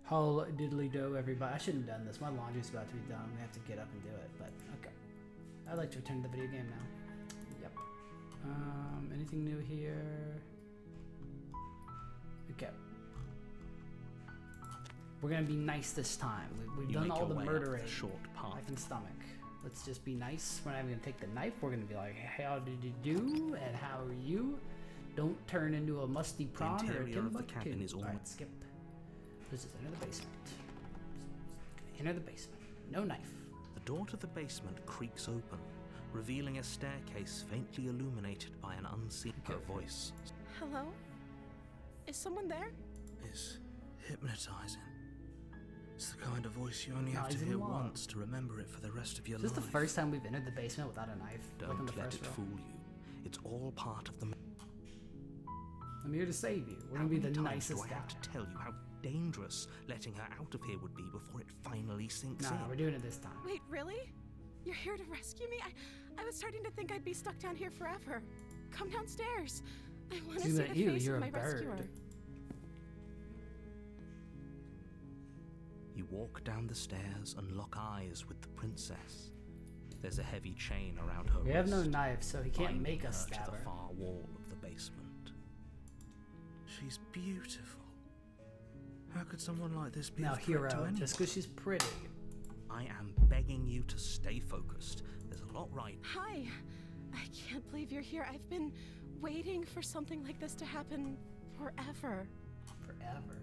How diddly do, everybody. I shouldn't have done this. My laundry's about to be done. We have to get up and do it, but okay. I'd like to return to the video game now. Yep. Anything new here? Okay. We're gonna be nice this time. We've done all the murdering. Short path. I can stomach. Let's just be nice. We're not even gonna take the knife. We're gonna be like, how did you do? And how are you? Don't turn into a musty prawn or a Timbuktu. Alright, skip. Let's just enter the basement. Enter the basement. No knife. The door to the basement creaks open, revealing a staircase faintly illuminated by an unseen voice. Hello? Is someone there? It's hypnotizing. It's the kind of voice you only have to hear once to remember it for the rest of your life. Is this the first time we've entered the basement without a knife? Don't let it fool you. It's all part of the... I'm here to save you. We're gonna be the nicest guy. I have to tell you how dangerous letting her out of here would be before it finally sinks in? No, we're doing it this time. Wait, really? You're here to rescue me? I was starting to think I'd be stuck down here forever. Come downstairs. I want to see the face of my rescuer. You walk down the stairs and lock eyes with the princess. There's a heavy chain around her wrist. We have no knife, so he can't make us stab her. To the far wall of the basement. She's beautiful. How could someone like this be a threat to anyone? Just because she's pretty. I am begging you to stay focused. There's a lot right. Hi. I can't believe you're here. I've been waiting for something like this to happen forever. Forever?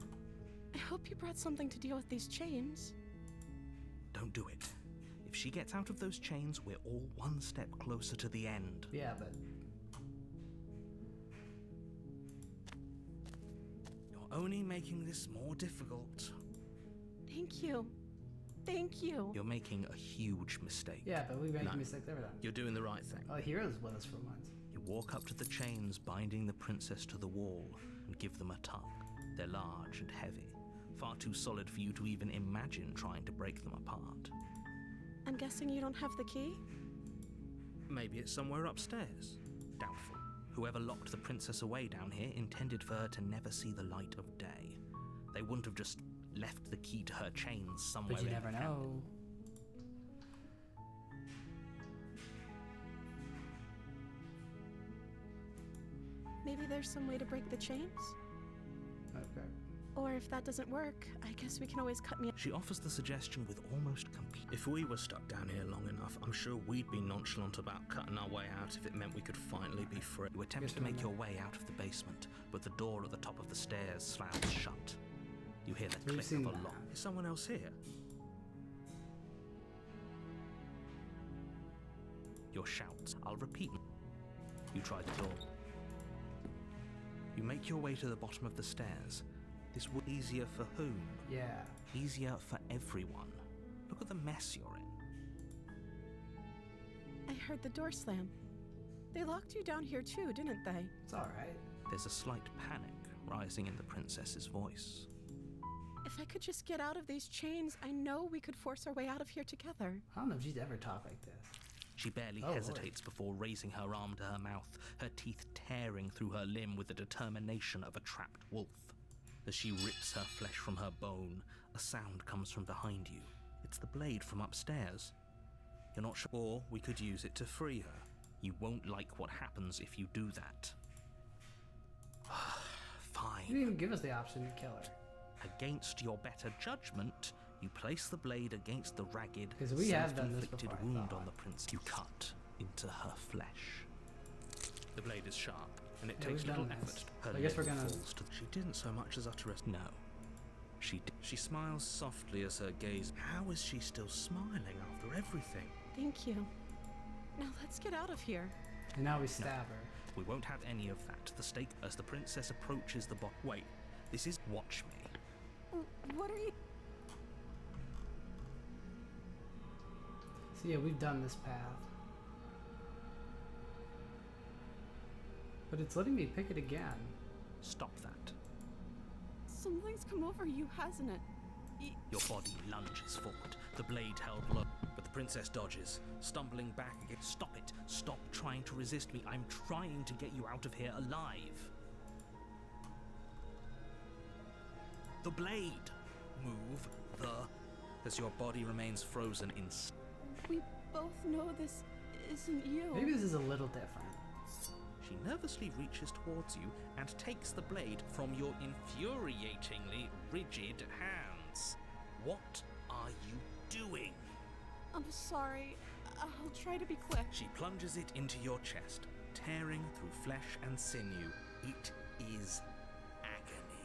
I hope you brought something to deal with these chains. Don't do it. If she gets out of those chains, we're all one step closer to the end. Yeah, but... You're only making this more difficult. Thank you. Thank you. You're making a huge mistake. Yeah, but we make mistakes every time. You're doing the right thing. Oh, hero's with us for once. You walk up to the chains binding the princess to the wall and give them a tug. They're large and heavy, far too solid for you to even imagine trying to break them apart. I'm guessing you don't have the key? Maybe it's somewhere upstairs. Doubtful. Whoever locked the princess away down here intended for her to never see the light of day. They wouldn't have just left the key to her chains somewhere. But you never know. Maybe there's some way to break the chains? Okay. Or if that doesn't work, I guess we can always cut me. She offers the suggestion with almost complete. If we were stuck down here long enough, I'm sure we'd be nonchalant about cutting our way out if it meant we could finally be free. You attempt to make your way out of the basement, but the door at the top of the stairs slams shut. You hear the click of a lock. Is someone else here? Your shouts. I'll repeat. You try the door. You make your way to the bottom of the stairs. This would be easier for whom? Yeah. Easier for everyone. Look at the mess you're in. I heard the door slam. They locked you down here too, didn't they? It's alright. There's a slight panic rising in the princess's voice. If I could just get out of these chains, I know we could force our way out of here together. I don't know if she's ever talked like this. She barely hesitates before raising her arm to her mouth, her teeth tearing through her limb with the determination of a trapped wolf. As she rips her flesh from her bone, a sound comes from behind you. It's the blade from upstairs. You're not sure, or we could use it to free her. You won't like what happens if you do that. Fine. You didn't even give us the option to kill her. Against your better judgment, you place the blade against the ragged, self-inflicted wound on the prince. You cut into her flesh. The blade is sharp, and it takes little effort. I guess we're gonna... She didn't so much as utter a... No. She smiles softly as her gaze... How is she still smiling after everything? Thank you. Now let's get out of here. And now we stab her. We won't have any of that. The stake as the princess approaches the box. Wait, this is... Watch me. What are you... So yeah, we've done this path. But it's letting me pick it again. Stop that. Something's come over you, hasn't it? Your body lunges forward, the blade held low, but the princess dodges, stumbling back again. Stop it. Stop trying to resist me. I'm trying to get you out of here alive. The blade. move as your body remains frozen in... We both know this isn't you. Maybe this is a little different. She nervously reaches towards you and takes the blade from your infuriatingly rigid hands. What are you doing? I'm sorry. I'll try to be quick. She plunges it into your chest, tearing through flesh and sinew. It is agony.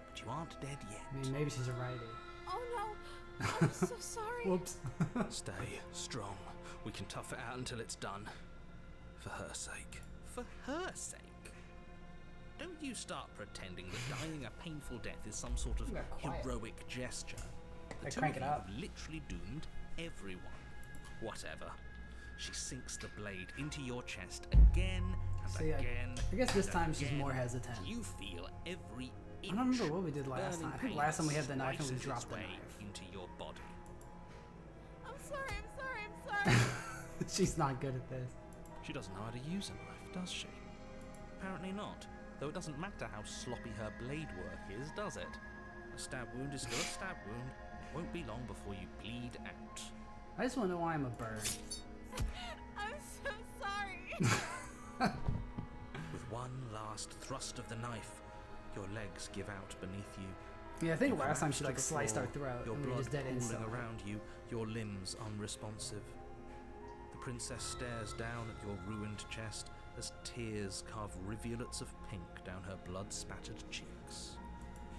But you aren't dead yet. I mean, maybe she's a righty. Oh no, I'm so sorry. Whoops. Stay strong. We can tough it out until it's done. For her sake. For her sake. Don't you start pretending that dying a painful death is some sort of heroic gesture. The two of you have literally doomed everyone. Whatever. She sinks the blade into your chest again and again. I guess this time she's more hesitant. You feel every inch. I don't remember what we did last time. I think last time we had the knife and we dropped the knife into your body. I'm sorry. She's not good at this. She doesn't know how to use a knife, does she? Apparently not. Though it doesn't matter how sloppy her blade work is, does it? A stab wound is still a stab wound. It won't be long before you bleed out. I just want to know why I'm a bird. I'm so sorry. With one last thrust of the knife, your legs give out beneath you. Yeah, I think last time she like sliced our throat your and we blood just dead pooling instantly. around you, your limbs unresponsive. The princess stares down at your ruined chest as tears carve rivulets of pink down her blood-spattered cheeks.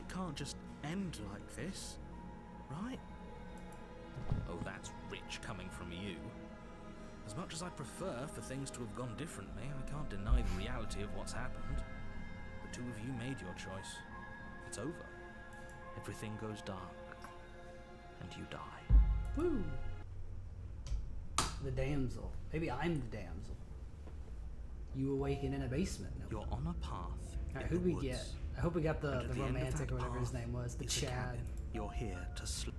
It can't just end like this, right? Oh, that's rich coming from you. As much as I prefer for things to have gone differently, I can't deny the reality of what's happened. The two of you made your choice. It's over. Everything goes dark. And you die. Woo! The damsel. Maybe I'm the damsel. You awaken in a basement. No. You're on a path. Alright, who'd we get? I hope we got the the romantic or whatever his name was. The Chad. You're here to sleep.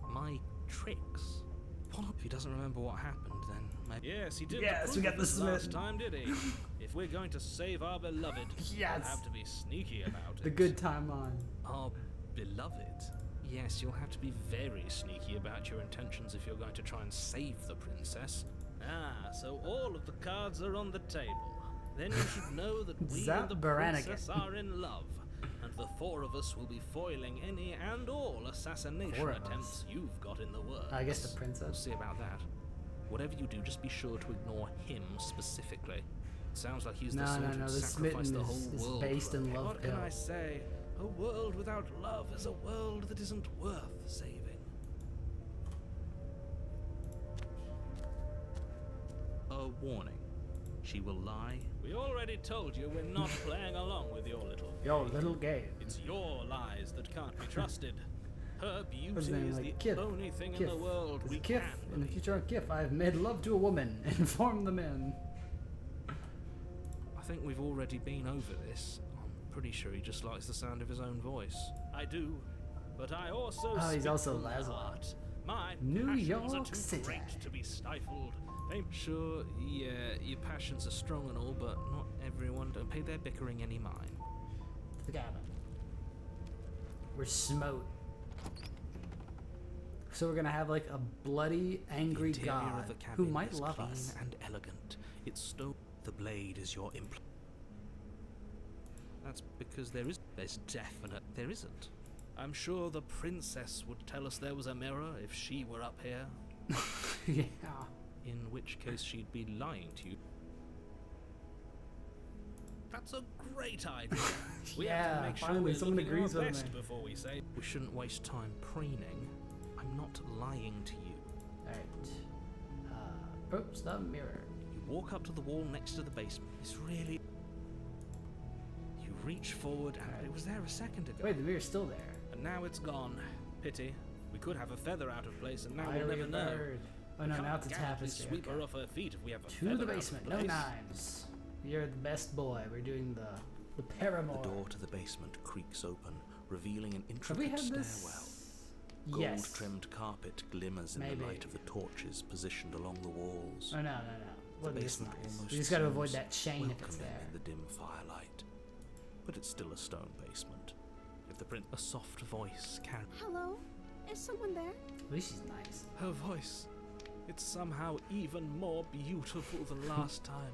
My tricks? What if he doesn't remember what happened, then maybe... Yes, he did. Yes, we got the last time, did he? If we're going to save our beloved, yes, we'll have to be sneaky about it. The good time on. Our beloved? Yes, you'll have to be very sneaky about your intentions if you're going to try and save the princess. Ah, so all of the cards are on the table. Then you should know that we Zap and the Baranigan. princess are in love, and the four of us will be foiling any and all assassination attempts you've got in the works. I guess the princess. We'll see about that. Whatever you do, just be sure to ignore him specifically. It sounds like he's the sort who'd sacrifice the whole world. Based in love. What can I say? A world without love is a world that isn't worth saving. A warning. She will lie. We already told you we're not playing along with your little game. It's your lies that can't be trusted. Her beauty is like the only thing in the world we can believe. In the future on Kif, I have made love to a woman. Inform the men. I think we've already been over this. I'm pretty sure he just likes the sound of his own voice. I do, but I also he's also my Laszlo. heart. My New passions York are too City. great to be stifled. Sure, yeah, your passions are strong and all, but not everyone. Don't pay their bickering any mind. The cabin. We're smote. So we're gonna have like a bloody, angry the interior god of the cabin who might is love clean us. and elegant. It's stone. The blade is your That's because there's there isn't. I'm sure the princess would tell us there was a mirror if she were up here. Yeah. In which case she'd be lying to you. That's a great idea. We Yeah, have to make sure finally we're someone looking agrees our with best me. before we say. We shouldn't waste time preening. I'm not lying to you. Alright. Oops, the mirror. You walk up to the wall next to the basement. It's really... You reach forward and it was there a second ago. Wait, the mirror's still there. And now it's gone. Pity. We could have a feather out of place, and now we'll never know. Bird. Oh no, Can't now it's a gallantly tapestry. Sweep Okay. her off her feet if we have a To feather the out of basement, no place. knives. You're the best boy. We're doing the paramour. The door to the basement creaks open, revealing an Have we intricate had stairwell. this? Gold Yes. trimmed carpet glimmers in Maybe. the light of the torches positioned along the walls. Oh no. The Wouldn't this basement nice? almost We just gotta avoid seems that chain if it's welcoming there. in the dim but it's still a stone basement. If the a soft voice can... Hello? Is someone there? At least she's nice. Her voice. It's somehow even more beautiful than last time.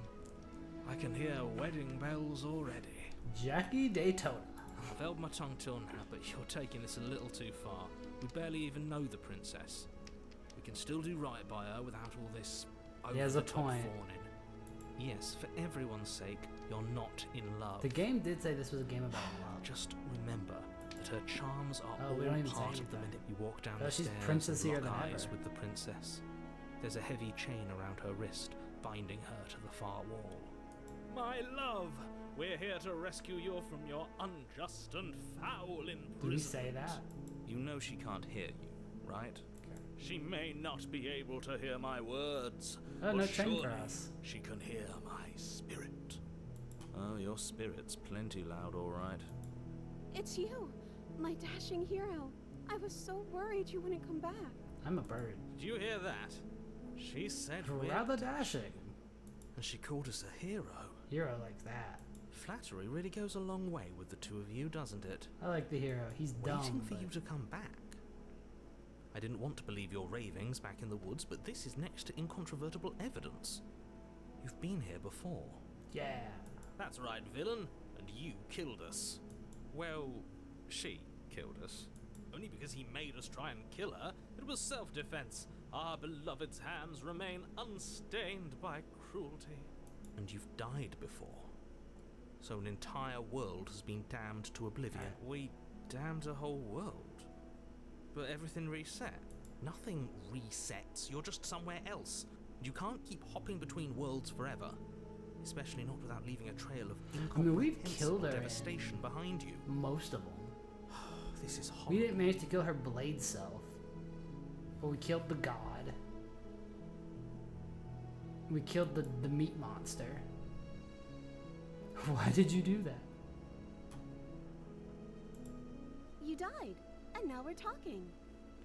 I can hear wedding bells already. Jackie Daytona. I've held my tongue till now, but you're taking this a little too far. We barely even know the princess. We can still do right by her without all this over-the-top fawning. Yes, for everyone's sake, you're not in love. The game did say this was a game about love. Just remember that her charms are we don't even all part say of the minute you walk down Oh, the she's stairs and princessier lock than eyes ever. with the princess. There's a heavy chain around her wrist, binding her to the far wall. My love, we're here to rescue you from your unjust and foul imprisonment. Did he say that? You know she can't hear you, right? She may not be able to hear my words, Oh, but no train for surely us. she can hear my spirit. Oh, your spirit's plenty loud, all right. It's you, my dashing hero. I was so worried you wouldn't come back. I'm a bird. Did you hear that? She said Rather dashing. And she called us a hero. Hero like that. Flattery really goes a long way with the two of you, doesn't it? I like the hero. He's dumb. Waiting for but... you to come back. I didn't want to believe your ravings back in the woods, but this is next to incontrovertible evidence. You've been here before. Yeah. That's right, villain. And you killed us. Well, she killed us. Only because he made us try and kill her. It was self-defense. Our beloved's hands remain unstained by cruelty. And you've died before. So an entire world has been damned to oblivion. We damned a whole world. But everything reset. Nothing resets. You're just somewhere else. And you can't keep hopping between worlds forever. Especially not without leaving a trail of we've killed her devastation behind you. Most of them. This is horrible. We didn't manage to kill her blade self. But we killed the god. We killed the meat monster. Why did you do that? You died, and now we're talking.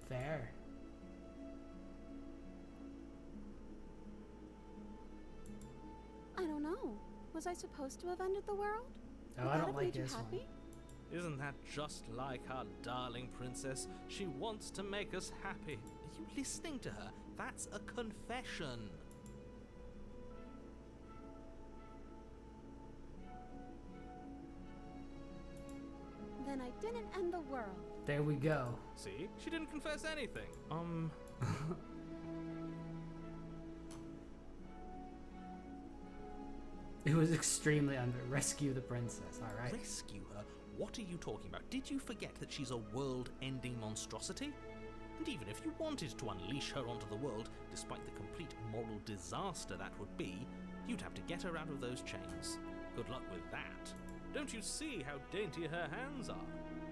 Fair. I don't know. Was I supposed to have ended the world? Oh, Would I that don't have like made you this one. happy? Isn't that just like our darling princess? She wants to make us happy. Are you listening to her? That's a confession. Then I didn't end the world. There we go. See? She didn't confess anything. It was extremely under. Rescue the princess, alright? Rescue her? What are you talking about? Did you forget that she's a world-ending monstrosity? And even if you wanted to unleash her onto the world, despite the complete moral disaster that would be, you'd have to get her out of those chains. Good luck with that. Don't you see how dainty her hands are?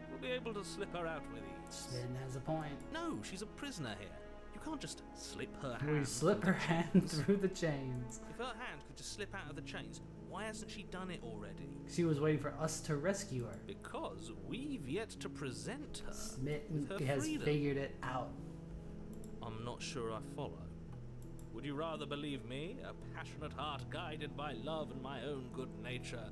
We'll be able to slip her out with ease. Smitten has a point. No, she's a prisoner here. You can't just slip her hand. We slip her hand through the chains. If her hand could just slip out of the chains, why hasn't she done it already? She was waiting for us to rescue her. Because we've yet to present her Smitten with her has freedom. figured it out. I'm not sure I follow. Would you rather believe me, a passionate heart guided by love and my own good nature?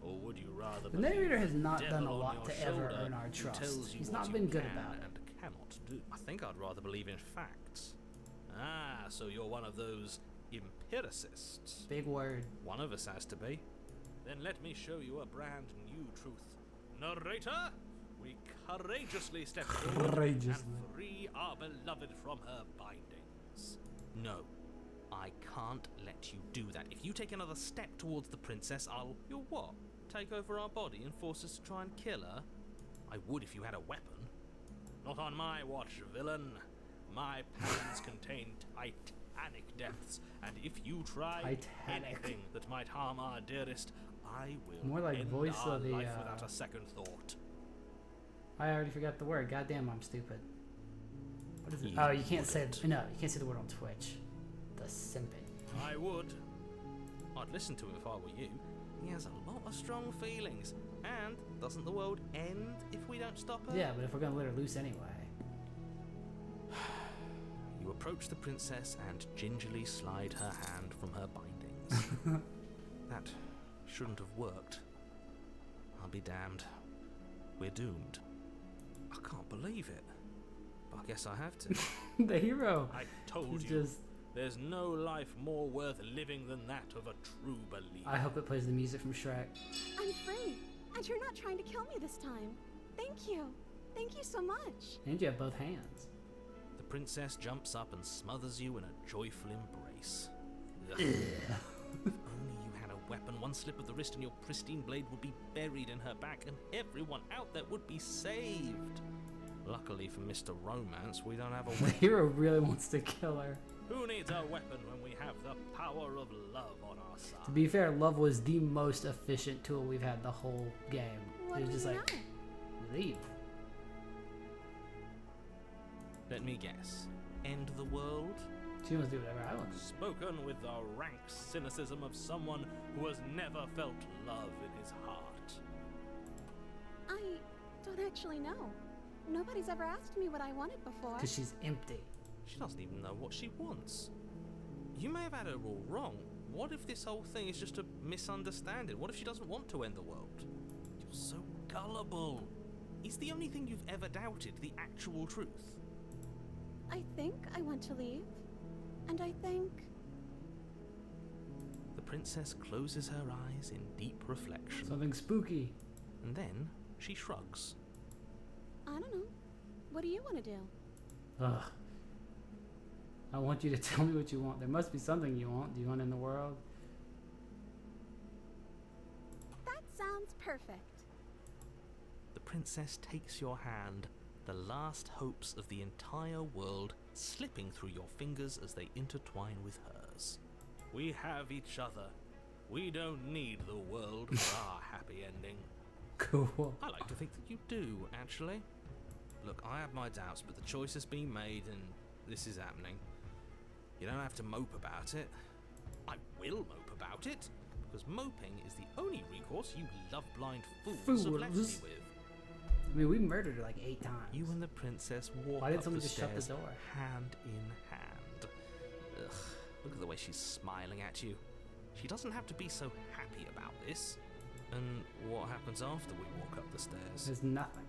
Or would you rather The believe narrator has the not devil done a on lot your to ever shoulder earn our who trust. tells you He's what not you been good can about it. and cannot do? I think I'd rather believe in facts. Ah, so you're one of those empiricists. Big word. One of us has to be. Then let me show you a brand new truth. Narrator, we courageously step forward and free our beloved from her bindings. No, I can't let you do that. If you take another step towards the princess, I'll... You'll what? Take over our body and force us to try and kill her? I would if you had a weapon. Not on my watch, villain. My passions contain titanic depths, and if you try anything that might harm our dearest, I will More like end voice our of the, life without a second thought. I already forgot the word. Goddamn, I'm stupid. What is it? You Oh, you can't say wouldn't. no. You can't say the word on Twitch. The simping. I would. I'd listen to him if I were you. He has a lot of strong feelings. And doesn't the world end if we don't stop her? Yeah, but if we're gonna let her loose anyway. You approach the princess and gingerly slide her hand from her bindings. That shouldn't have worked. I'll be damned. We're doomed. I can't believe it. But I guess I have to. The hero. I told He's you. just... There's no life more worth living than that of a true believer. I hope it plays the music from Shrek. I'm free, and you're not trying to kill me this time. Thank you. Thank you so much. And you have both hands. The princess jumps up and smothers you in a joyful embrace. Ugh. If only you had a weapon, one slip of the wrist and your pristine blade would be buried in her back and everyone out there would be saved. Luckily for Mr. Romance, we don't have a The weapon. hero really wants to kill her. Who needs a weapon when we have the power of love on our side? To be fair, love was the most efficient tool we've had the whole game. What It was do just you like, know? leave. Let me guess. End the world? She wants to do whatever I want. Spoken with the rank cynicism of someone who has never felt love in his heart. I don't actually know. Nobody's ever asked me what I wanted before. Because she's empty. She doesn't even know what she wants. You may have had her all wrong. What if this whole thing is just a misunderstanding? What if she doesn't want to end the world? You're so gullible. Is the only thing you've ever doubted the actual truth? I think I want to leave. And I think... The princess closes her eyes in deep reflection. Something spooky. And then she shrugs. I don't know. What do you want to do? Ugh. I want you to tell me what you want. There must be something you want. Do you want in the world? That sounds perfect. The princess takes your hand, the last hopes of the entire world slipping through your fingers as they intertwine with hers. We have each other. We don't need the world for our happy ending. Cool. I like to think that you do, actually. Look, I have my doubts, but the choice has been made and this is happening. You don't have to mope about it. I will mope about it, because moping is the only recourse you love-blind fools have left me with. I mean, we murdered her like 8 times. You and the princess walk Why didn't up someone the just shut the stairs, door? hand in hand. Ugh, look at the way she's smiling at you. She doesn't have to be so happy about this. And what happens after we walk up the stairs? There's nothing.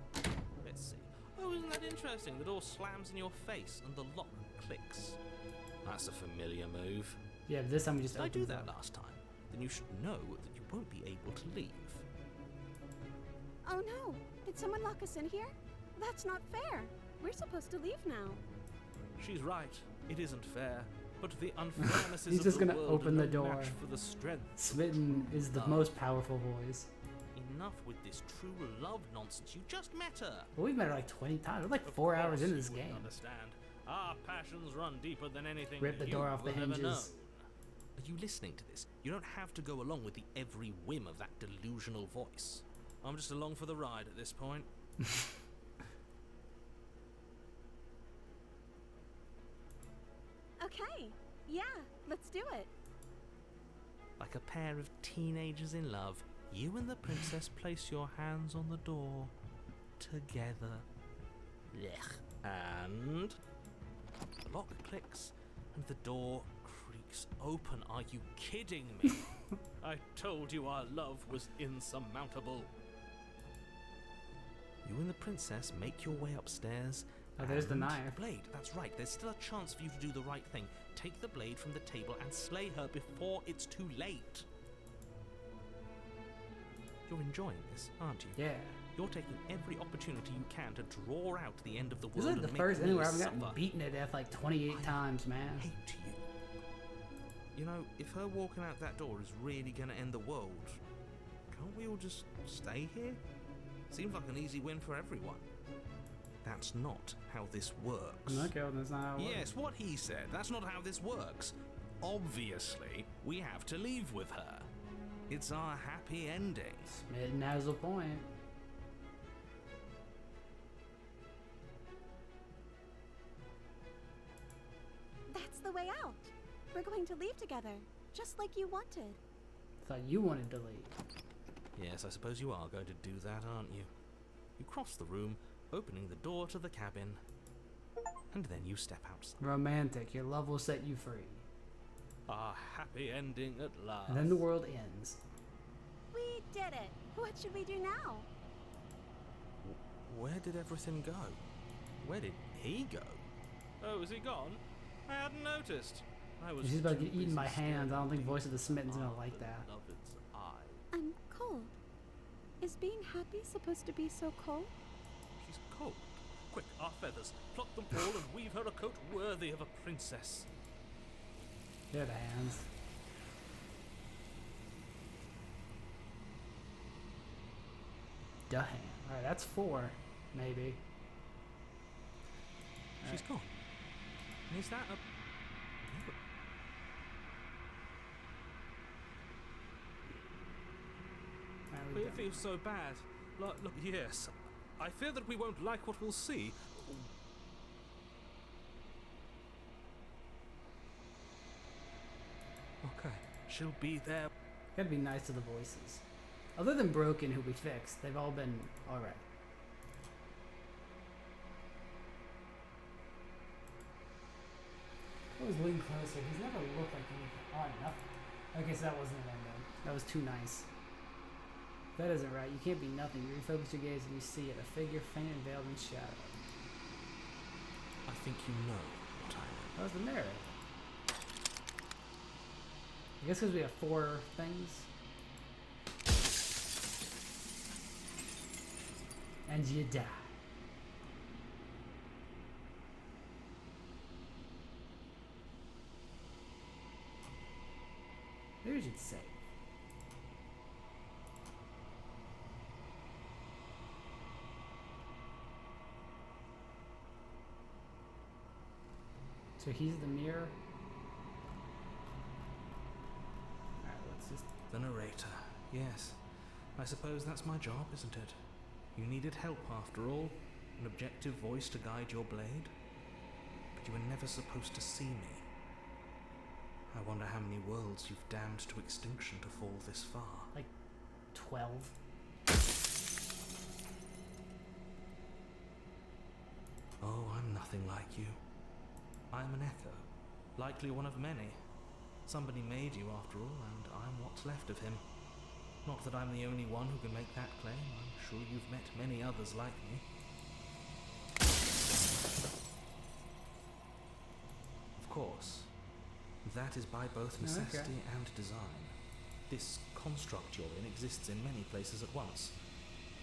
Let's see. Oh, isn't that interesting? The door slams in your face and the lock clicks. That's a familiar move. Yeah, but this time we just Did I do opened that the door. last time? Then you should know that you won't be able to leave. Oh no! Did someone lock us in here? That's not fair. We're supposed to leave now. She's right. It isn't fair. But the unfairnesses He's of just the gonna world open are the no door. match for the strength. Smitten is the most powerful voice. Enough with this true love nonsense. You just met her. Well, we've met her like 20 times. We're like Of 4 hours course into you this wouldn't game. Understand. Our passions run deeper than anything Rip the you door off the will ever know. hinges. Are you listening to this? You don't have to go along with the every whim of that delusional voice. I'm just along for the ride at this point. Okay. Yeah, let's do it. Like a pair of teenagers in love, you and the princess place your hands on the door together. Blech. And the lock clicks and the door creaks open. Are you kidding me? I told you our love was insurmountable. You and the princess make your way upstairs. Oh, there's the and knife. Blade, that's right. There's still a chance for you to do the right thing. Take the blade from the table and slay her before it's too late. You're enjoying this, aren't you? Yeah. You're taking every opportunity you can to draw out the end of the This world. is like and the make first me anywhere I've gotten suffer. beaten to death like 28 times, man. Hate you. You know, if her walking out that door is really going to end the world, can't we all just stay here? Seems like an easy win for everyone. That's not how this works. Okay, well, that's not how it works. Yes, what he said. That's not how this works. Obviously, we have to leave with her. It's our happy ending. Smitten has a point. That's the way out. We're going to leave together, just like you wanted. Thought you wanted to leave. Yes, I suppose you are going to do that, aren't you? You cross the room, opening the door to the cabin, and then you step outside. Romantic. Your love will set you free. Our happy ending at last. And then the world ends. We did it. What should we do now? Where did everything go? Where did he go? Oh, is he gone? I hadn't noticed. She's about to get eaten by hands. I don't think Voice of the Smitten's gonna like that. Cole. Is being happy supposed to be so cold? She's cold. Quick, our feathers. Pluck them all and weave her a coat worthy of a princess. Here, the hands. Hand. Alright, that's 4, maybe. She's gone. And is that a... It feels so bad. Look, yes. I fear that we won't like what we'll see. Okay, she'll be there. Gotta be nice to the voices. Other than Broken, who we fixed, they've all been alright. I was leaning closer. He's never looked like anything. Oh, nothing. Okay, so that wasn't an ending. That was too nice. That isn't right. You can't be nothing. You refocus your gaze and you see it. A figure faint and veiled in shadow. I think you know what I am. That was the narrator. I guess because we have 4 things. And you die. Maybe we should save. So he's the mirror. Alright, let's just... The narrator. Yes. I suppose that's my job, isn't it? You needed help after all. An objective voice to guide your blade. But you were never supposed to see me. I wonder how many worlds you've damned to extinction to fall this far. Like 12. Oh, I'm nothing like you. I'm an echo, likely one of many. Somebody made you after all, and I'm what's left of him. Not that I'm the only one who can make that claim. I'm sure you've met many others like me. Of course, that is by both necessity and design. This construct you're in exists in many places at once.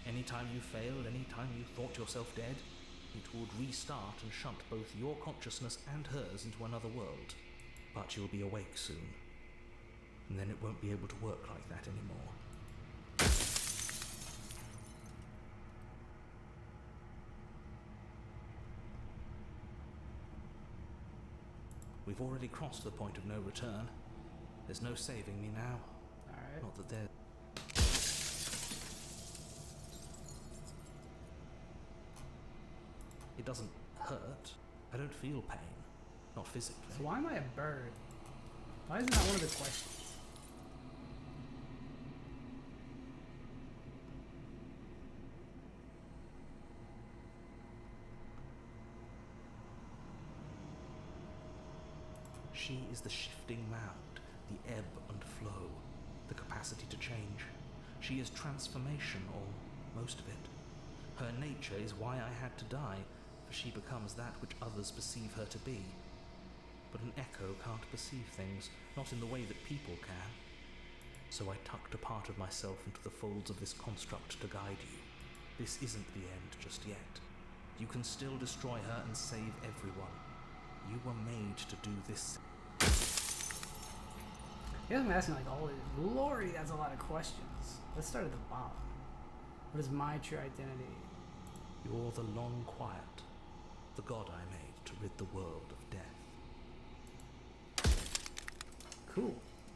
Anytime you failed, anytime you thought yourself dead, it would restart and shunt both your consciousness and hers into another world. But you'll be awake soon, and then it won't be able to work like that anymore. We've already crossed the point of no return. There's no saving me now. Alright. Not that there... It doesn't hurt. I don't feel pain. Not physically. So why am I a bird? Why isn't that one of the questions? She is the shifting mound, the ebb and flow, the capacity to change. She is transformation, or most of it. Her nature is why I had to die, for she becomes that which others perceive her to be. But an echo can't perceive things, not in the way that people can. So I tucked a part of myself into the folds of this construct to guide you. This isn't the end just yet. You can still destroy her and save everyone. You were made to do this. Yeah, I'm asking like all this. Lordy, that's a lot of questions. Let's start at the bottom. What is my true identity? You're the long quiet, the god I made to rid the world of death. Cool.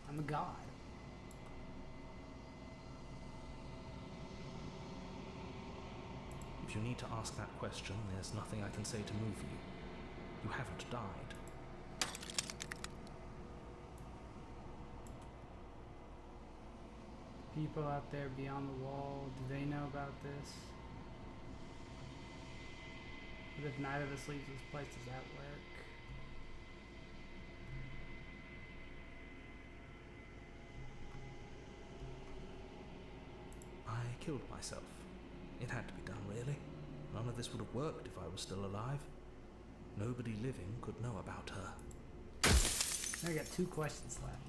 I'm a god. If you need to ask that question, there's nothing I can say to move you. You haven't died. People out there beyond the wall, do they know about this? What if neither of us leaves this place? Does that work? killed myself. It had to be done, really. None of this would have worked if I was still alive. Nobody living could know about her. I got 2 questions left.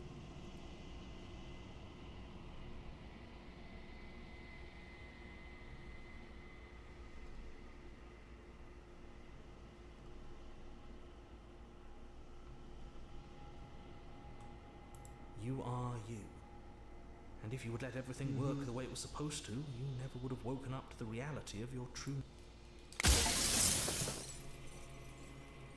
You are you. And if you would let everything work the way it was supposed to, you never would have woken up to the reality of your true...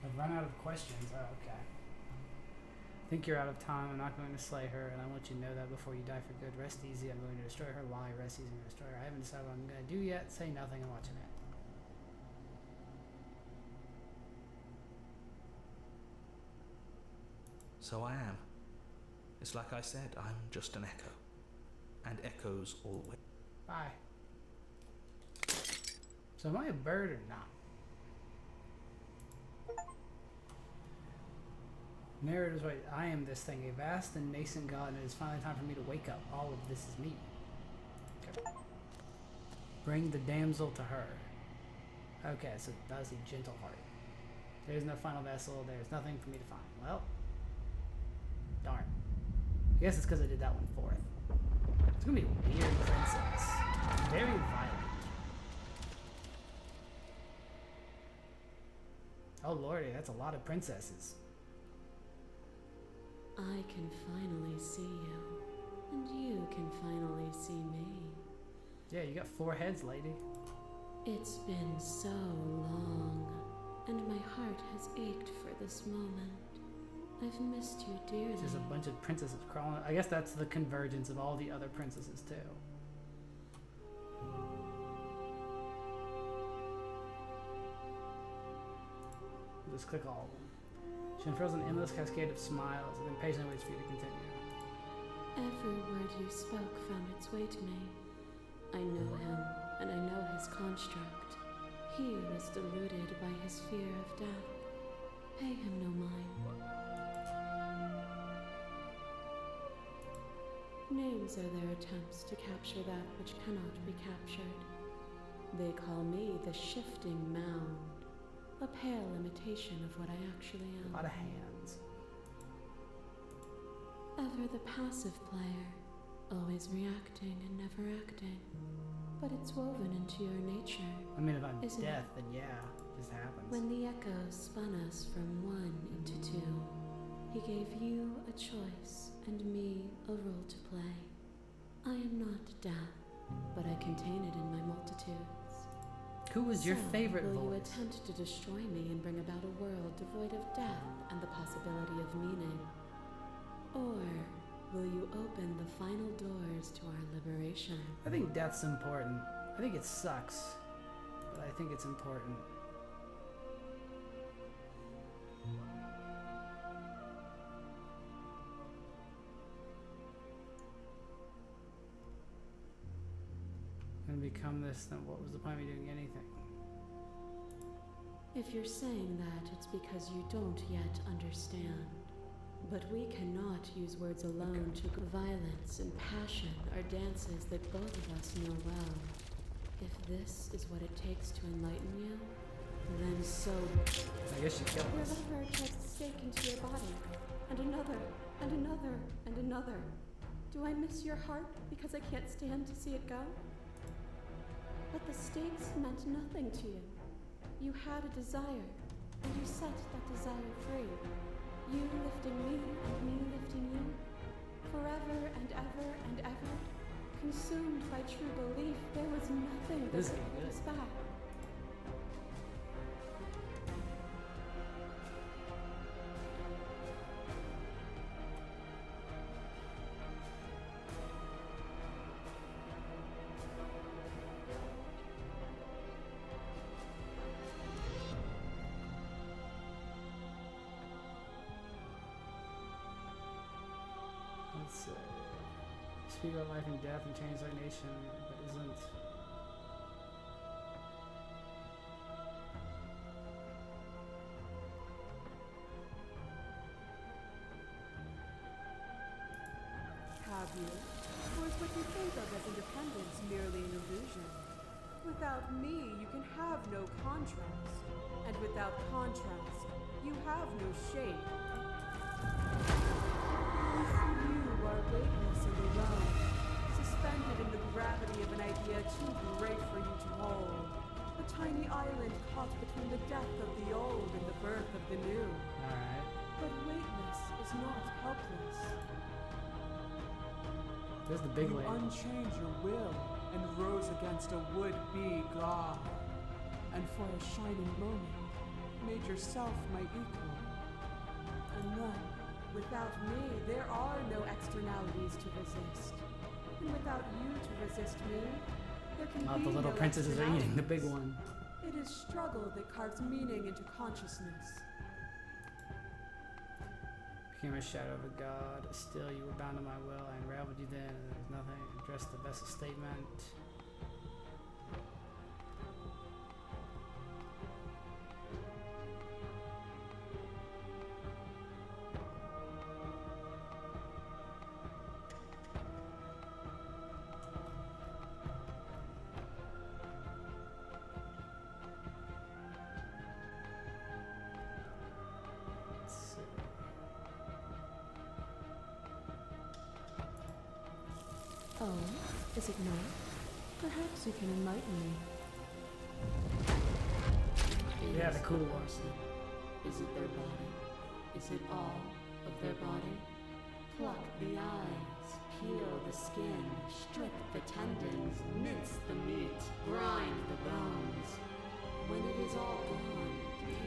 I've run out of questions. Oh, okay. I think you're out of time. I'm not going to slay her, and I want you to know that before you die for good. Rest easy. I'm going to destroy her. Lie. Rest easy. I'm going to destroy her. I haven't decided what I'm going to do yet. Say nothing. I'm watching it. So I am. It's like I said, I'm just an echo. And echoes always. Bye. So am I a bird or not? Narrator's right. I am this thing, a vast and nascent god, and it is finally time for me to wake up. All of this is me. Okay. Bring the damsel to her. Okay, so that was a gentle heart. There is no final vessel. There is nothing for me to find. Well, darn. I guess it's because I did that one fourth. It's gonna be a weird princess. Very violent. Oh lordy, that's a lot of princesses. I can finally see you, and you can finally see me. Yeah, you got 4 heads, lady. It's been so long, and my heart has ached for this moment. I've missed you dearly. There's a bunch of princesses crawling. I guess that's the convergence of all the other princesses, too. Just click all of them. She unfurls an endless cascade of smiles and then patiently waits for you to continue. Every word you spoke found its way to me. I know him, and I know his construct. He was deluded by his fear of death. Pay him no mind. Names are their attempts to capture that which cannot be captured. They call me the shifting mound, a pale imitation of what I actually am. A lot of hands. Ever the passive player, always reacting and never acting. But it's woven into your nature. I mean, if I'm deaf, then yeah, it just happens. When the echoes spun us from 1 into 2, he gave you a choice and me a role to play. I am not death, but I contain it in my multitudes. Who was your favorite voice? Will you attempt to destroy me and bring about a world devoid of death and the possibility of meaning? Or will you open the final doors to our liberation? I think death's important. I think it sucks, but I think it's important. And become this, then what was the point of me doing anything? If you're saying that, it's because you don't yet understand. But we cannot use words alone to... Violence and passion are dances that both of us know well. If this is what it takes to enlighten you, then so... I guess you killed Your us. liver takes a stake into your body, and another, and another, and another. Do I miss your heart because I can't stand to see it go? But the stakes meant nothing to you. You had a desire, and you set that desire free. You lifting me, and me lifting you. Forever and ever and ever. Consumed by true belief, there was nothing that could hold us back. Let's say, speak about life and death and change our nation, but isn't. Have you? Or is what you think of as independence merely an illusion? me, you can have no contrast. And without contrast, you have no shape. You are weightless and alone, suspended in the gravity of an idea too great for you to hold. A tiny island caught between the death of the old and the birth of the new. Alright. But weightless is not helpless. There's the big You lady. unchained your will and rose against a would-be god. And for a shining moment, made yourself my equal. And then, without me, there are no externalities to resist. And without you to resist me, there can be The little no princesses are eating the big one. It is struggle that carves meaning into consciousness. Became a shadow of a god. Still, you were bound to my will. I unraveled you then, and there was nothing. Addressed the vessel statement. Oh, is it not? Perhaps you can enlighten me. Yeah, the cool one. Is it their body? Is it all of their body? Pluck the eyes, peel the skin, strip the tendons, mince the meat, grind the bones. When it is all gone,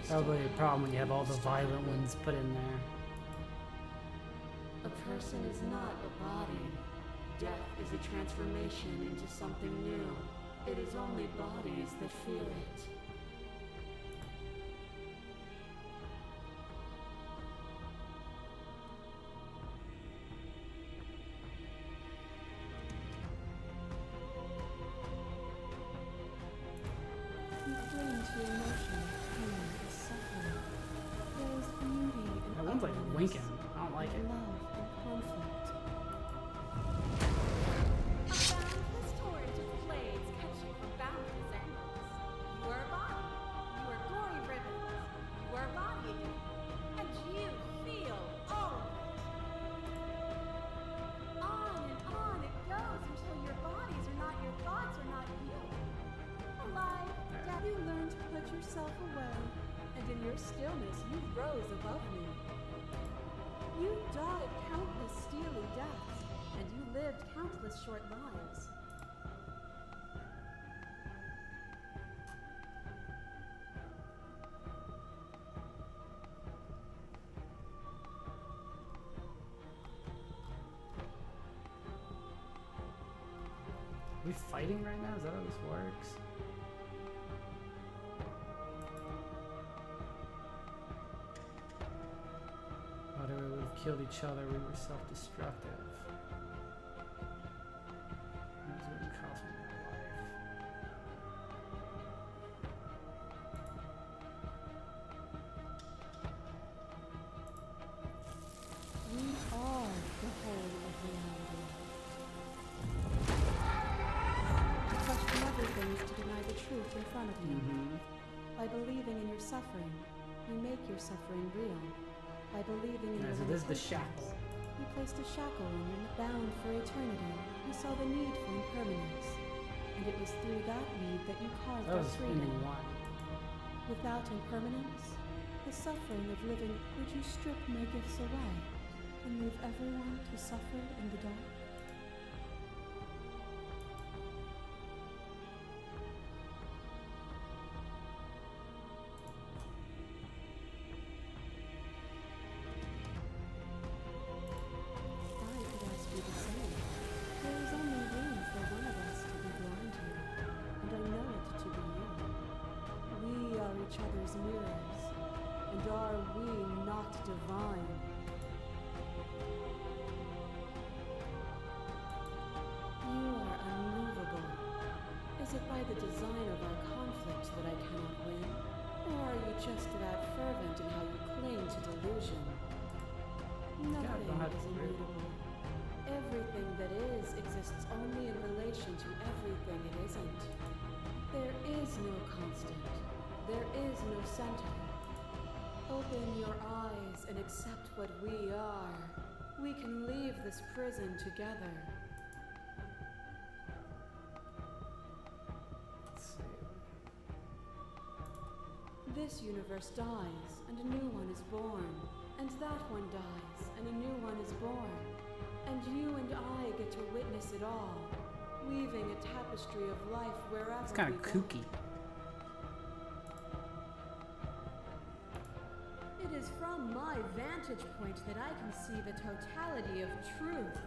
Probably a problem when you have all the violent ones put in there. a person is not a body. Death is a transformation into something new. It is only bodies that feel it. You cling to emotion, pain, suffering. There is beauty in That one's like ugliness, winking. I don't like it. love and conflict. A boundless torrent of blades cut you from boundless angles. You are a body. You are gory ribbons. You are a body again. And you feel all of it. On it goes until your bodies are not your thoughts or not you. Alive, dead. You learn to put yourself away, and in your stillness you rose above me. You died countless steely deaths, and you lived countless short lives. Are we fighting right now? Is that how this works? Whether we would have killed each other, we were self-destructive. That was what it cost me my life. We are the whole of reality. To question everything is to deny the truth in front of you. By believing in your suffering, you make your suffering real. By believing in your So this is the limitations, shackle. you placed a shackle on you, bound for eternity. You saw the need for impermanence, and it was through that need that you carved That out was freedom. ending one. Without impermanence, the suffering of living, would you strip my gifts away and leave everyone to suffer in the dark? I could ask you the same. There is only room for one of us to be blind here, and I know it to be you. We are each other's mirrors, and are we not divine? You are unmovable. Is it by the design of our conflict that I cannot win? Or are you just that fervent in how you cling to delusion? Nothing don't have is to worry. immutable. Everything that is exists only in relation to everything it isn't. There no constant. There is no center. Open your eyes and accept what we are. We can leave this prison together. Let's see. This universe dies, and a new one is born. And that one dies, and a new one is born. And you and I get to witness it all, weaving a tapestry of life wherever It's kind we of go. kooky. It is from my vantage point that I can see the totality of truth.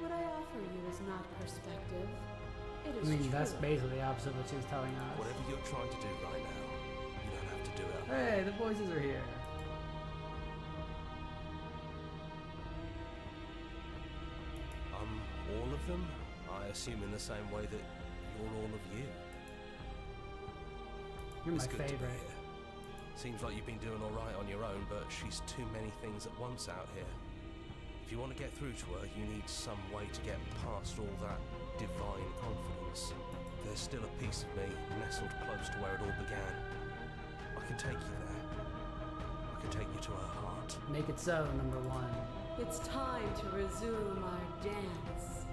What I offer you is not perspective. It I is mean, truth. that's basically the opposite of what she was telling us. Whatever you're trying to do right now, you don't have to do it. Hey, the voices are here. All of them? I assume in the same way that you're all of you. You're It's my good to be favorite. here. Seems like you've been doing all right on your own, but she's too many things at once out here. If you want to get through to her, you need some way to get past all that divine confidence. There's still a piece of me nestled close to where it all began. I can take you there. I can take you to her heart. Make it so, number one. It's time to resume our dance.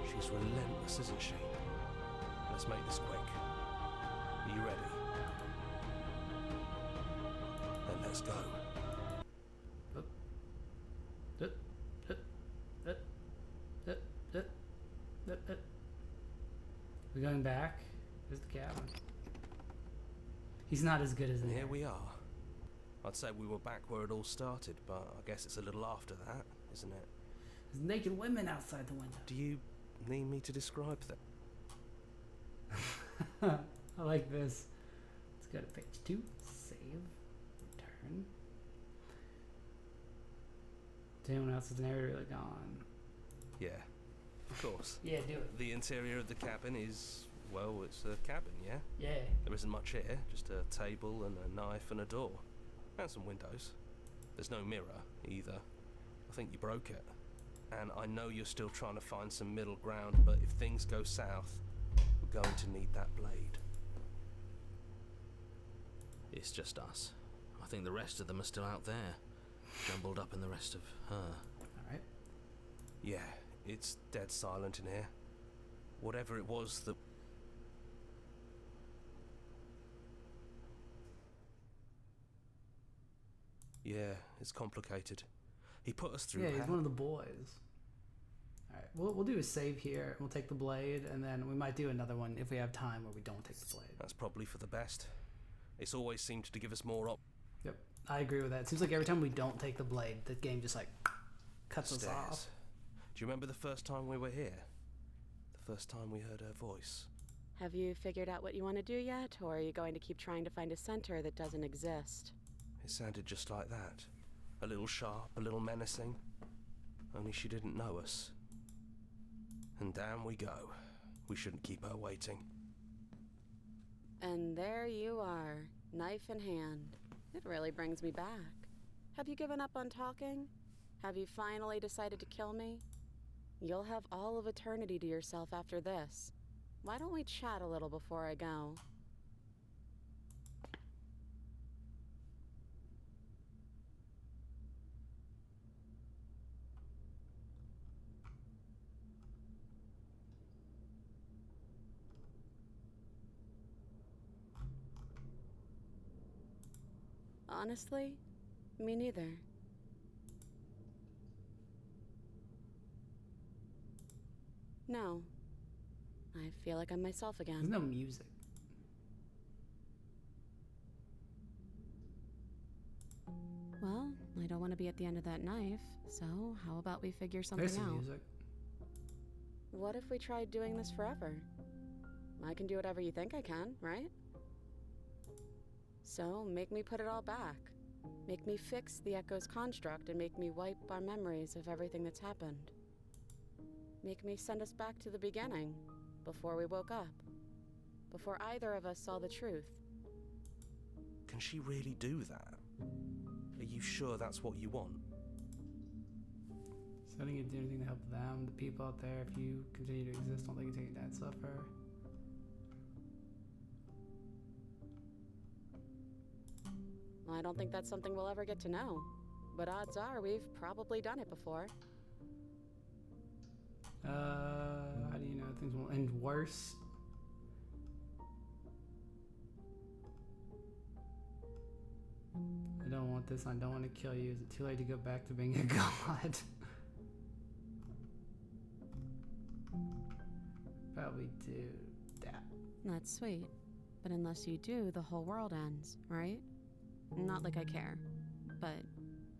She's relentless, isn't she? Let's make this quick. Are you ready? Then let's go. We're going back. There's the cabin. He's not as good as And there. here we are. I'd say we were back where it all started, but I guess it's a little after that, isn't it? There's naked women outside the window. Do you need me to describe them? I like this. Let's go to page 2. Save. Return. Is anyone else's narrator really gone? Yeah, of course. Yeah, do it. The interior of the cabin is, well, it's a cabin, yeah? Yeah. There isn't much here, just a table and a knife and a door. And some windows. There's no mirror, either. I think you broke it. And I know you're still trying to find some middle ground, but if things go south, we're going to need that blade. It's just us. I think the rest of them are still out there, jumbled up in the rest of her. Alright. Yeah, it's dead silent in here. Whatever it was that... Yeah, it's complicated. He put us through Yeah, he's hell. one of the boys. Alright, we'll do a save here. We'll take the blade, and then we might do another one if we have time where we don't take the blade. That's probably for the best. It's always seemed to give us more Yep, I agree with that. It seems like every time we don't take the blade, the game just like cuts us off. Do you remember the first time we were here? The first time we heard her voice? Have you figured out what you want to do yet, or are you going to keep trying to find a center that doesn't exist? It sounded just like that. A little sharp, a little menacing. Only she didn't know us. And down we go. We shouldn't keep her waiting. And there you are, knife in hand. It really brings me back. Have you given up on talking? Have you finally decided to kill me? You'll have all of eternity to yourself after this. Why don't we chat a little before I go? Honestly, me neither. No. I feel like I'm myself There's again. no music. Well, I don't want to be at the end of that knife, so how about we figure something There's some out? music. What if we tried doing this forever? I can do whatever you think I can, right? So, make me put it all back. Make me fix the Echo's construct and make me wipe our memories of everything that's happened. Make me send us back to the beginning, before we woke up. Before either of us saw the truth. Can she really do that? Are you sure that's what you want? So I think you do anything to help them, the people out there. If you continue to exist, don't let you take your dad suffer. I don't think that's something we'll ever get to know. But odds are we've probably done it before. How do you know things will end worse? I don't want this. I don't want to kill you. Is it too late to go back to being a god? Probably do that. That's sweet. But unless you do, the whole world ends, right? Not like I care, but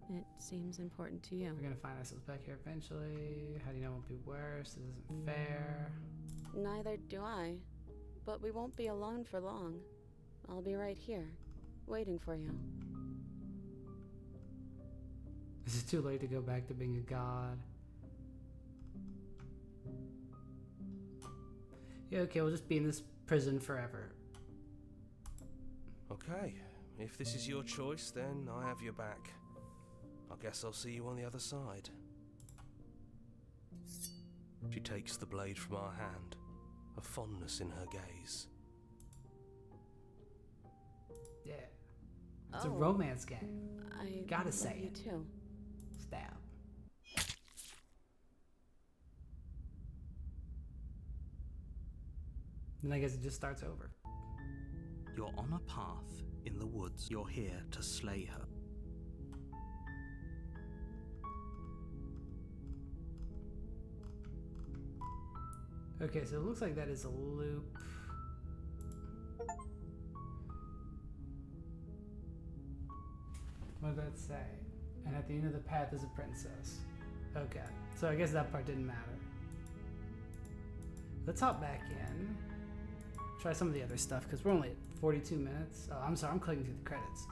it seems important to you. We're gonna find ourselves back here eventually. How do you know it won't be worse? This isn't fair. Neither do I. But we won't be alone for long. I'll be right here, waiting for you. Is it too late to go back to being a god? Yeah, okay, we'll just be in this prison forever. Okay, if this is your choice, then I have your back. I guess I'll see you on the other side. She takes the blade from our hand, a fondness in her gaze. Yeah. It's a romance game. I Gotta love say you it. too. Stab. Then I guess it just starts over. You're on a path in the woods. You're here to slay her. Okay, so it looks like that is a loop. What did that say? And at the end of the path is a princess. Okay, so I guess that part didn't matter. Let's hop back in. Try some of the other stuff, because we're only at 42 minutes. Oh, I'm sorry, I'm clicking through the credits.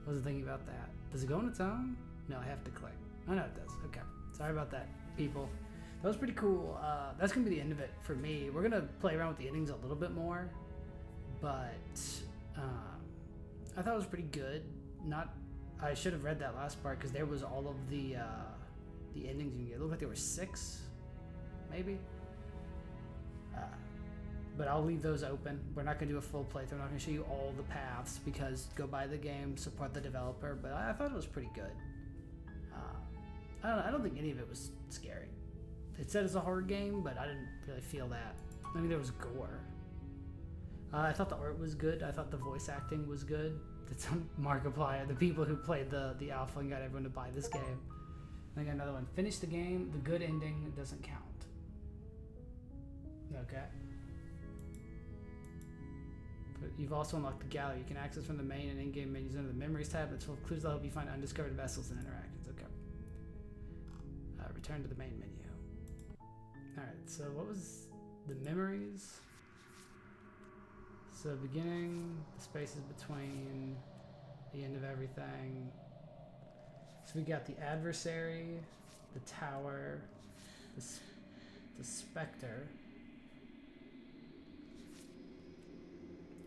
Wasn't thinking about that. Does it go on its own? No, I have to click. Oh, no, it does. Okay. Sorry about that, people. That was pretty cool. That's going to be the end of it for me. We're going to play around with the endings a little bit more, but I thought it was pretty good. I should have read that last part, because there was all of the endings you can get. It looked like there were 6, maybe. But I'll leave those open. We're not going to do a full playthrough. I'm not going to show you all the paths, because go buy the game, support the developer. But I thought it was pretty good. I don't think any of it was scary. It said it's a horror game, but I didn't really feel that. I mean, there was gore. I thought the art was good. I thought the voice acting was good. Did some Markiplier, the people who played the alpha and got everyone to buy this game. I got another one. Finish the game. The good ending doesn't count. Okay. But you've also unlocked the gallery. You can access from the main and in-game menus under the Memories tab. It's full of clues that help you find undiscovered vessels and interactions. Okay. Return to the main menu. Alright, so what was the memories? So beginning, the spaces between, the end of everything. So we got the adversary, the tower, the specter.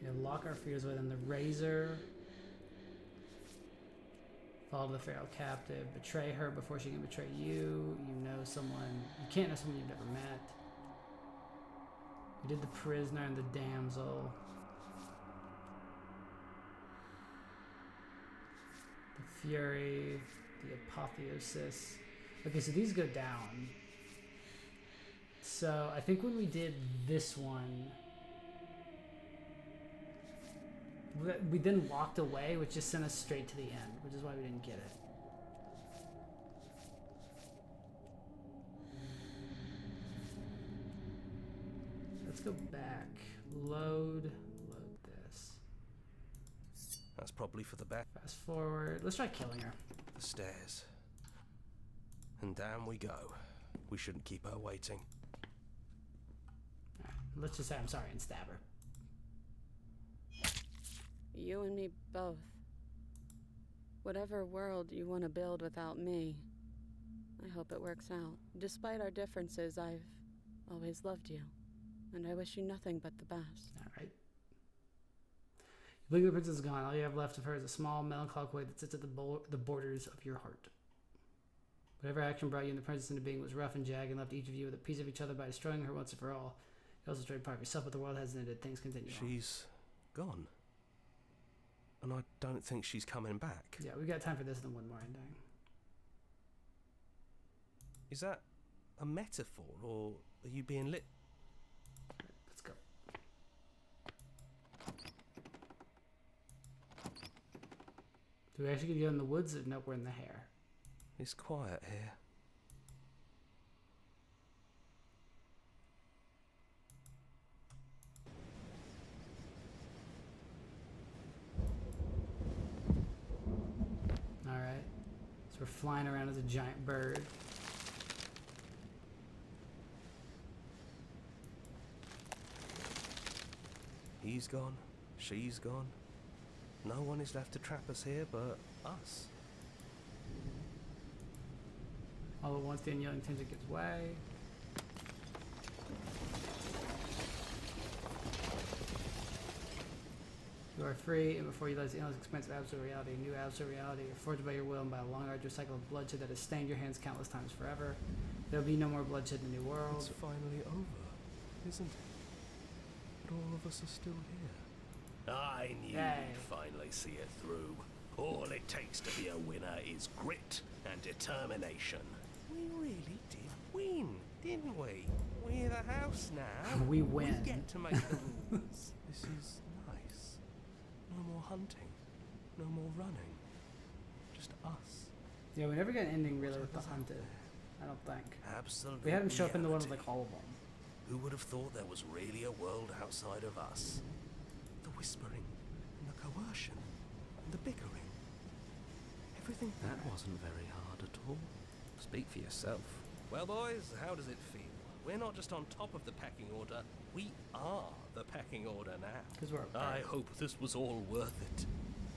Yeah, lock our fears within the razor. Follow the feral captive. Betray her before she can betray you. You know someone. You can't know someone you've never met. We did the prisoner and the damsel. The fury. The apotheosis. Okay, so these go down. So I think when we did this one, we then walked away, which just sent us straight to the end, which is why we didn't get it. Let's go back. Load this. That's probably for the best. Fast forward. Let's try killing her. The stairs. And down we go. We shouldn't keep her waiting. Right, let's just say I'm sorry and stab her. You and me both. Whatever world you want to build without me, I hope it works out. Despite our differences, I've always loved you, and I wish you nothing but the best. All right. You blink, the princess is gone. All you have left of her is a small, melancholic void that sits at the borders of your heart. Whatever action brought you and the princess into being was rough and jagged and left each of you with a piece of each other by destroying her once and for all. You also destroyed part of yourself, but the world hasn't ended. Things continue on. She's gone. And I don't think she's coming back. Yeah, we've got time for this and then one more ending. Is that a metaphor, or are you being lit? Right, let's go. Do we actually go in the woods or no, we're in the hair? It's quiet here. Alright. So we're flying around as a giant bird. He's gone. She's gone. No one is left to trap us here but us. All at once, the unyielding tension gives way. You are free, and before you realize the endless expanse of absolute reality, new absolute reality, you're forged by your will and by a long, arduous cycle of bloodshed that has stained your hands countless times forever. There will be no more bloodshed in the new world. It's finally over, isn't it? But all of us are still here. I knew you'd finally see it through. All it takes to be a winner is grit and determination. We really did win, didn't we? We're the house now. We win. We get to make the rules. This is nice. No more hunting. No more running. Just us. Yeah, we never got an ending really with the hunted. I don't think. Absolutely. We had him show up in the one with like all of them. Who would have thought there was really a world outside of us? The whispering, and the coercion, and the bickering. Everything that wasn't very hard at all. Speak for yourself. Well, boys, how does it feel? We're not just on top of the pecking order, we are the pecking order now. Because we're I hope this was all worth it,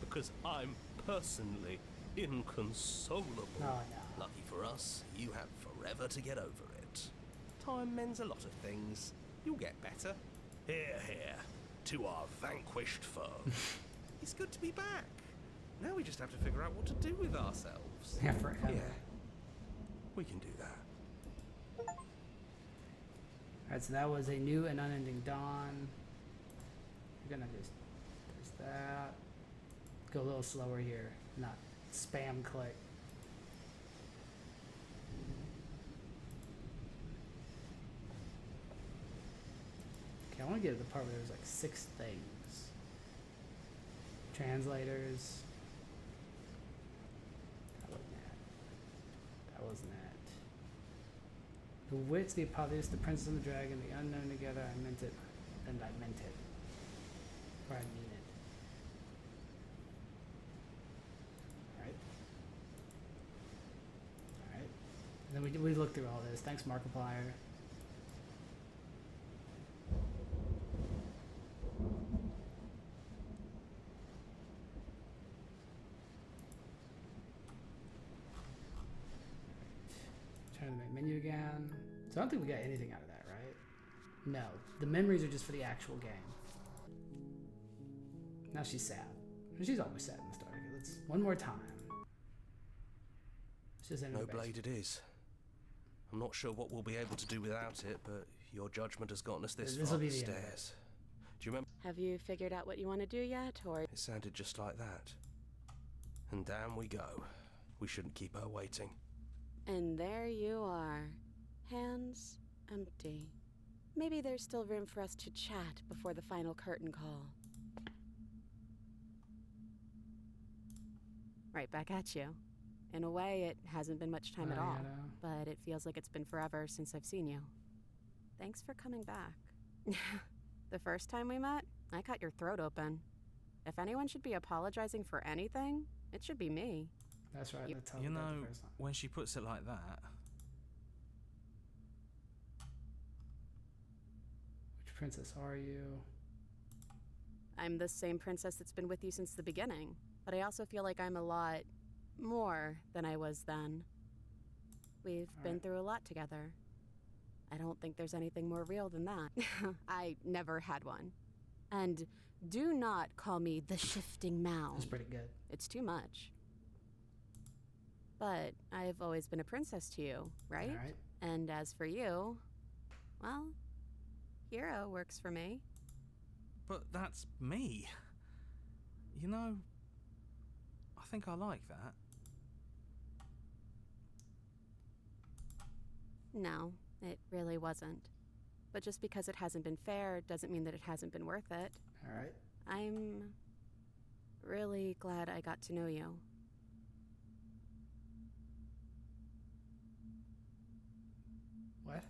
because I'm personally inconsolable. No. Lucky for us, you have forever to get over it. Time mends a lot of things. You'll get better. Here, here, to our vanquished foe. It's good to be back. Now we just have to figure out what to do with ourselves. Yeah, forever. Yeah, we can do that. Alright, so that was a new and unending dawn. We're gonna just, there's that. Go a little slower here, not spam click. Okay, I want to get to the part where there's like 6 things. Translators. That wasn't that. That wasn't that. The witch, the Apotheosis, the princess and the dragon, the unknown together, I meant it, and I meant it. Or I mean it. Alright. Alright. And then we looked through all this. Thanks, Markiplier. Turn the main menu again. So I don't think we got anything out of that, right? No. The memories are just for the actual game. Now she's sad. She's always sad in the story. Let's one more time. Let's just end No the base. blade it is. I'm not sure what we'll be able to do without it, but your judgment has gotten us this This'll far be up the the end of it. stairs. Do you remember? Have you figured out what you want to do yet, or? It sounded just like that. And down we go. We shouldn't keep her waiting. And there you are. Hands empty. Maybe there's still room for us to chat before the final curtain call. Right back at you. In a way, it hasn't been much time at all, but it feels like it's been forever since I've seen you. Thanks for coming back. The first time we met, I cut your throat open. If anyone should be apologizing for anything, it should be me. That's right. That's how You we got know, the first time. when she puts it like that, Which princess are you? I'm the same princess that's been with you since the beginning, but I also feel like I'm a lot More than I was then. We've been through a lot together. I don't think there's anything more real than that. I never had one. And do not call me the shifting mound. That's pretty good. It's too much. But I've always been a princess to you, right? All right. And as for you, well, hero works for me. But that's me. You know, I think I like that. No, it really wasn't. But just because it hasn't been fair doesn't mean that it hasn't been worth it. All right. I'm really glad I got to know you. What?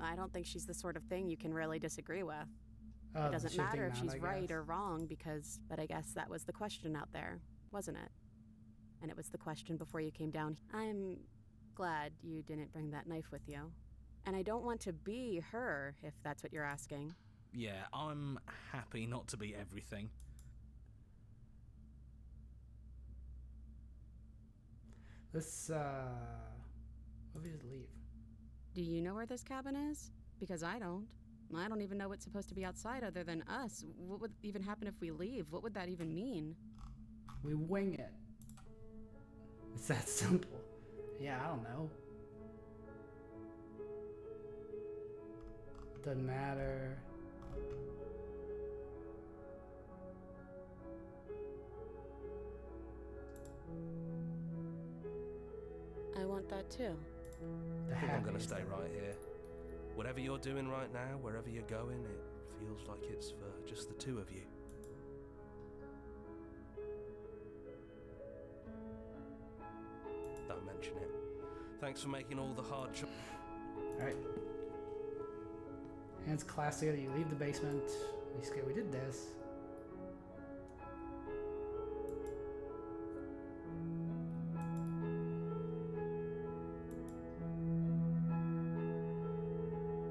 I don't think she's the sort of thing you can really disagree with. Oh, It doesn't the shifting matter if mound, she's I right guess. or wrong but I guess that was the question out there, wasn't it? And it was the question before you came down. I'm glad you didn't bring that knife with you. And I don't want to be her, if that's what you're asking. Yeah, I'm happy not to be everything. Let's, what if we just leave? Do you know where this cabin is? Because I don't. I don't even know what's supposed to be outside other than us. What would even happen if we leave? What would that even mean? We wing it. It's that simple. Yeah, I don't know. Doesn't matter. I want that too. I think I'm going to stay right here. Whatever you're doing right now, wherever you're going, it feels like it's for just the two of you. Don't mention it. Thanks for making all the hard choices. Alright. Hands clasped together, you leave the basement. We did this.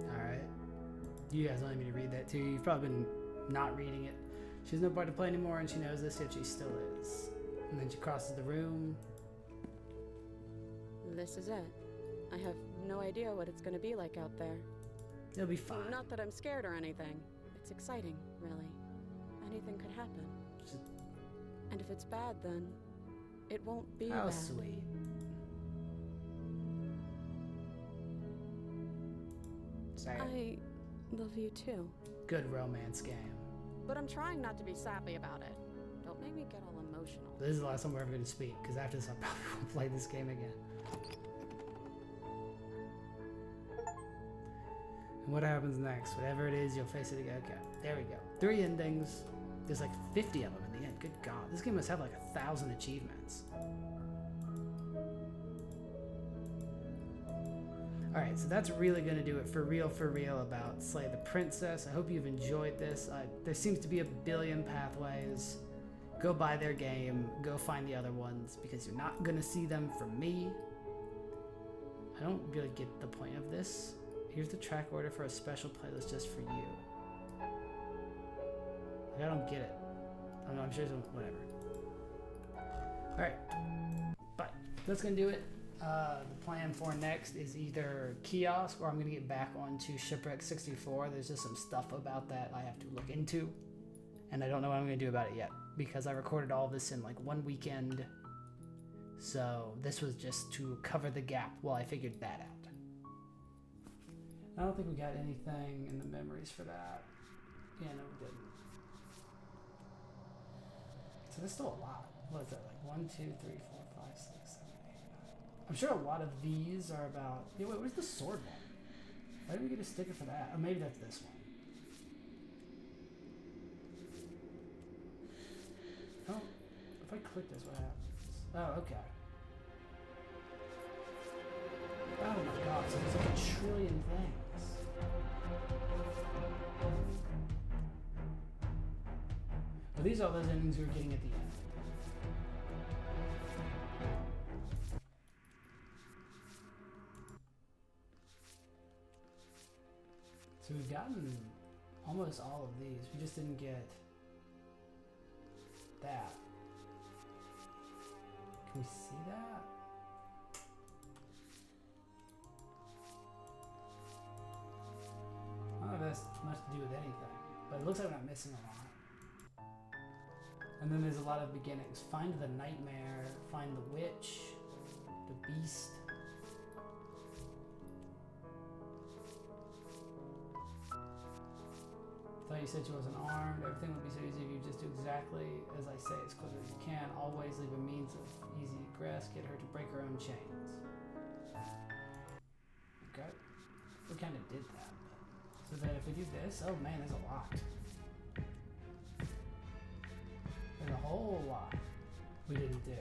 Alright. You guys wanted me to read that too. You've probably been not reading it. She has no part to play anymore and she knows this, yet she still is. And then she crosses the room. This is it. I have no idea what it's going to be like out there. It'll be fine. Not that I'm scared or anything. It's exciting, really. Anything could happen. Just- And if it's bad, then it won't be How bad. sweet. Say it. I love you too. Good romance game. But I'm trying not to be sappy about it. Don't make me get all emotional. This is the last time we're ever going to speak, because after this I probably won't play this game again. And what happens next? Whatever it is, you'll face it again. Okay, there we go. 3 endings. There's like 50 of them in the end. Good God. This game must have like 1,000 achievements. Alright, so that's really going to do it for real about Slay the Princess. I hope you've enjoyed this. There seems to be a billion pathways. Go buy their game. Go find the other ones, because you're not going to see them from me. I don't really get the point of this. Here's the track order for a special playlist just for you. Like, I don't get it. I'm sure some, whatever. Alright. But that's going to do it. The plan for next is either Kiosk or I'm going to get back onto Shipwreck 64. There's just some stuff about that I have to look into. And I don't know what I'm going to do about it yet, because I recorded all this in like one weekend. So this was just to cover the gap while I figured that out. I don't think we got anything in the memories for that. Yeah, no, we didn't. So there's still a lot. What is that, like 1, 2, 3, 4, 5, 6, 7, 8, 9. I'm sure a lot of these are about... Yeah, wait, where's the sword one? Why did we get a sticker for that? Or maybe that's this one. Oh, if I click this, what happens? Oh, okay. Oh my god, so there's like a trillion things. Well, these are those endings we were getting at the end. So we've gotten almost all of these. We just didn't get that. Can we see that? I don't know if that's much to do with anything, but it looks like we're not missing a lot. And then there's a lot of beginnings. Find the nightmare, find the witch, the beast. Thought you said she wasn't armed. Everything would be so easy if you just do exactly as I say as quickly as you can. Always leave a means of easy grasp. Get her to break her own chains. Okay. We kind of did that. So then if we do this, oh man, there's a lot. There's a whole lot we didn't do.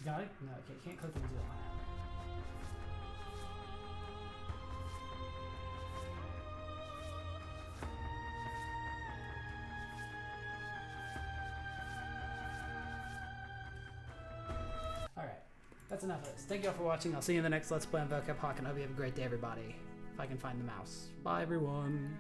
Got it? No, okay, can't click into the line. Alright, that's enough of this. Thank you all for watching. I'll see you in the next Let's Play on Vocab Hawk, and I hope you have a great day, everybody. If I can find the mouse. Bye, everyone.